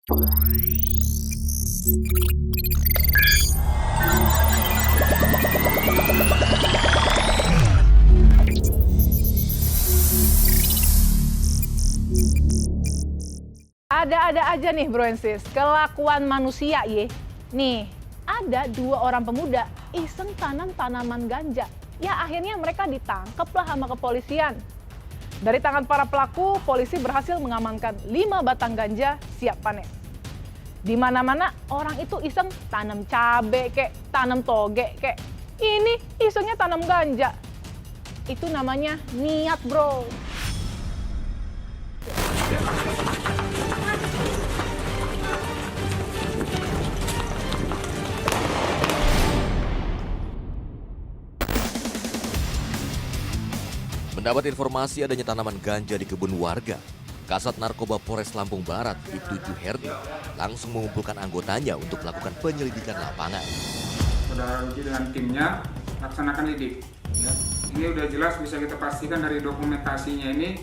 Ada-ada aja nih bro and sis, kelakuan manusia ye. Nih, ada 2 orang pemuda iseng tanam tanaman ganja. Ya akhirnya mereka ditangkap lah sama kepolisian. Dari tangan para pelaku, polisi berhasil mengamankan 5 batang ganja siap panen. Di mana-mana orang itu iseng tanam cabe kek, tanam toge kek. Ini isengnya tanam ganja. Itu namanya niat bro. Mendapat informasi adanya tanaman ganja di kebun warga, Kasat Narkoba Polres Lampung Barat, Ibtu Juherdi, langsung mengumpulkan anggotanya untuk melakukan penyelidikan lapangan. Saudara Ruji dengan timnya laksanakan lidik. Ya. Ini udah jelas bisa kita pastikan dari dokumentasinya ini,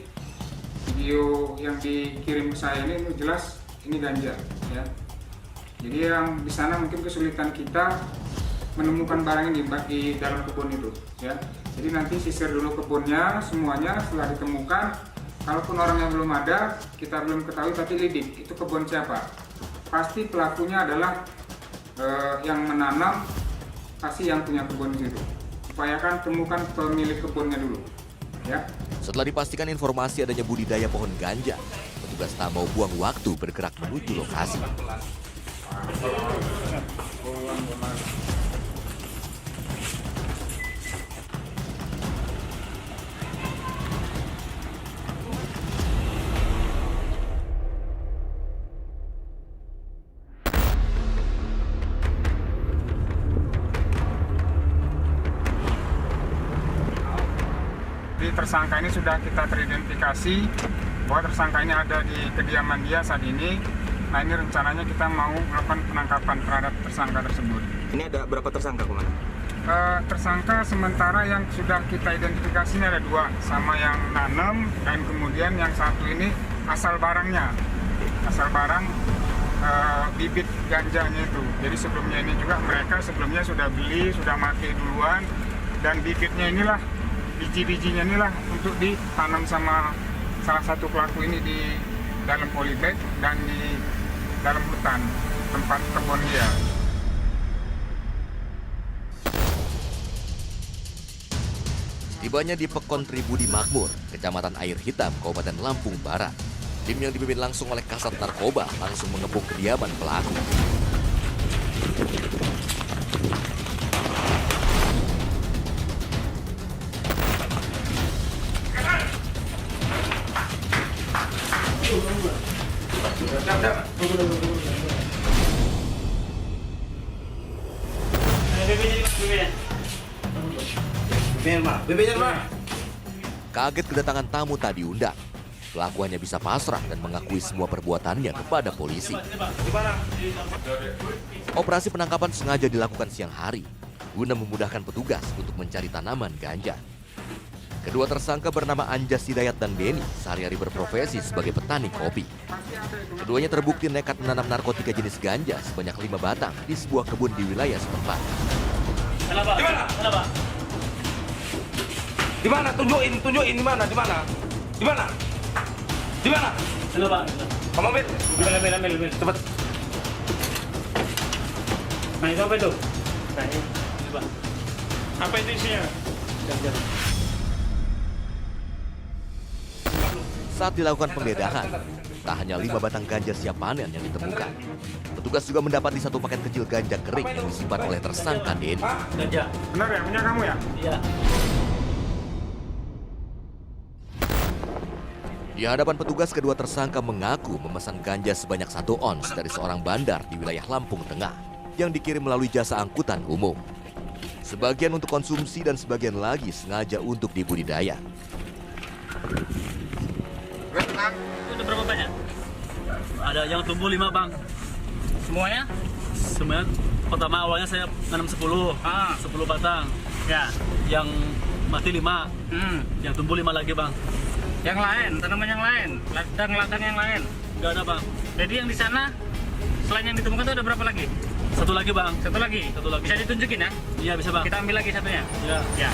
video yang dikirim ke saya ini jelas ini ganja. Ya. Jadi yang di sana mungkin kesulitan kita menemukan barang ini di dalam kebun itu. Ya. Jadi nanti sisir dulu kebunnya semuanya, setelah ditemukan, kalaupun orangnya belum ada, kita belum ketahui tapi lidik, itu kebun siapa. Pasti pelakunya adalah yang menanam, pasti yang punya kebun itu. Upayakan temukan pemilik kebunnya dulu. Ya. Setelah dipastikan informasi adanya budidaya pohon ganja, petugas tak mau buang waktu bergerak menuju lokasi. Tersangka ini sudah kita teridentifikasi bahwa tersangka ini ada di kediaman dia saat ini. Nah ini rencananya kita mau melakukan penangkapan terhadap tersangka tersebut. Ini ada berapa tersangka kemana? Tersangka sementara yang sudah kita identifikasi ini ada 2, sama yang nanam dan kemudian yang satu ini asal barangnya, asal barang bibit ganjanya itu. Jadi sebelumnya ini juga mereka sebelumnya sudah beli, sudah mati duluan dan bibitnya inilah, biji-bijinya inilah untuk ditanam sama salah satu pelaku ini di dalam polybag dan di dalam hutan tempat kebun dia. Tibanya di Pekon Tribudi Makmur, Kecamatan Air Hitam, Kabupaten Lampung Barat. Tim yang dipimpin langsung oleh Kasat Narkoba langsung mengepung kediaman pelaku. Kaget kedatangan tamu tak diundang. Pelaku hanya bisa pasrah dan mengakui semua perbuatannya kepada polisi. Operasi penangkapan sengaja dilakukan siang hari guna memudahkan petugas untuk mencari tanaman ganja. Kedua tersangka bernama Anjas Hidayat dan Denny sehari-hari berprofesi sebagai petani kopi. Keduanya terbukti nekat menanam narkotika jenis ganja sebanyak 5 batang di sebuah kebun di wilayah setempat. Di mana? Di mana? Tunjukin di mana? Di mana? Di mana? Di mana? Kamu ambil. Ambil. Cepat. Nah itu apa itu? Nah ini. Coba. Apa itu isinya? Ganja. Saat dilakukan penggeledahan, tak hanya 5 batang ganja siap panen yang ditemukan. Petugas juga mendapati 1 paket kecil ganja kering yang disimpan oleh tersangka Denny. Ganja. Benar ya, punya kamu ya? Iya. Di hadapan petugas, kedua tersangka mengaku memesan ganja sebanyak 1 ons dari seorang bandar di wilayah Lampung Tengah yang dikirim melalui jasa angkutan umum. Sebagian untuk konsumsi dan sebagian lagi sengaja untuk dibudidaya. Itu berapa banyak? Ada yang tumbuh 5 bang. Semuanya? Semuanya. Pertama awalnya saya nanam 10. 10 batang. Ya. Yang mati 5. Yang tumbuh 5 lagi bang. Yang lain, tanaman yang lain, ladang-ladang yang lain. Enggak ada bang. Jadi yang di sana Selain yang ditemukan itu ada berapa lagi? Satu lagi bang. Satu lagi? Satu lagi. Bisa ditunjukin ya? Iya bisa bang. Kita ambil lagi satunya? Iya. Ya.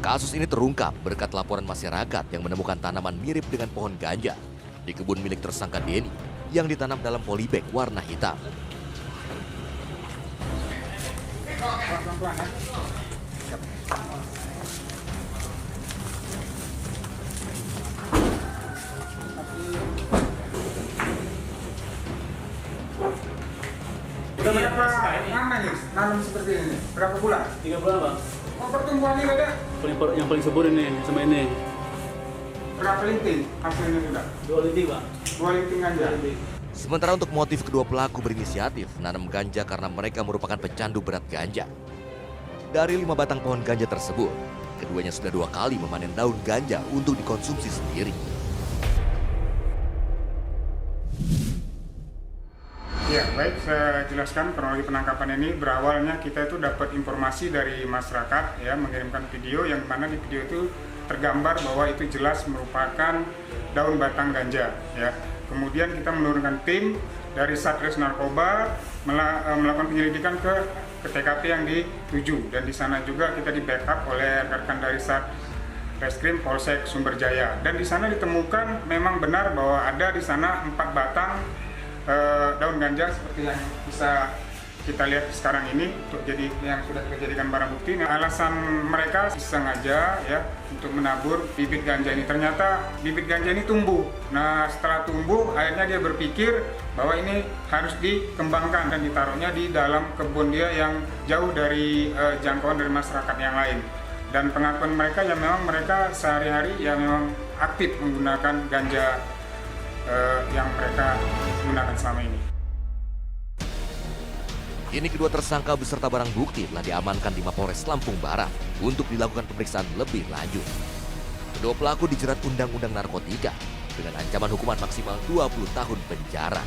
Kasus ini terungkap berkat laporan masyarakat yang menemukan tanaman mirip dengan pohon ganja di kebun milik tersangka Denny yang ditanam dalam polybag warna hitam. Pelan-pelan ya. Udah berapa lama nih nanam seperti ini? Berapa bulan? 3 bulan bang. Oh, pertumbuhan ini ada Yang paling subur ini sama ini. berapa linting hasilnya sudah? 2 linting bang. 2 linting aja. Sementara untuk motif kedua pelaku berinisiatif nanam ganja karena mereka merupakan pecandu berat ganja. Dari 5 batang pohon ganja tersebut, keduanya sudah 2 kali memanen daun ganja untuk dikonsumsi sendiri. Ya, baik, saya jelaskan kronologi penangkapan ini. Berawalnya kita itu dapat informasi dari masyarakat ya, mengirimkan video yang mana di video itu tergambar bahwa itu jelas merupakan daun batang ganja ya. Kemudian kita menurunkan tim dari Satres Narkoba melakukan penyelidikan ke TKP yang dituju, dan di sana juga kita di backup oleh rekan dari Satreskrim Polsek Sumber Jaya, dan di sana ditemukan memang benar bahwa ada di sana 4 batang daun ganja seperti yang bisa kita lihat sekarang ini, untuk jadi yang sudah kita jadikan barang bukti. Nah, alasan mereka sengaja ya untuk menabur bibit ganja ini. Ternyata bibit ganja ini tumbuh. Nah, setelah tumbuh akhirnya dia berpikir bahwa ini harus dikembangkan dan ditaruhnya di dalam kebun dia yang jauh dari jangkauan dari masyarakat yang lain. Dan pengakuan mereka ya memang mereka sehari-hari ya memang aktif menggunakan ganja yang mereka gunakan selama ini. Kini kedua tersangka beserta barang bukti telah diamankan di Mapolres Lampung Barat untuk dilakukan pemeriksaan lebih lanjut. Kedua pelaku dijerat Undang-Undang Narkotika dengan ancaman hukuman maksimal 20 tahun penjara.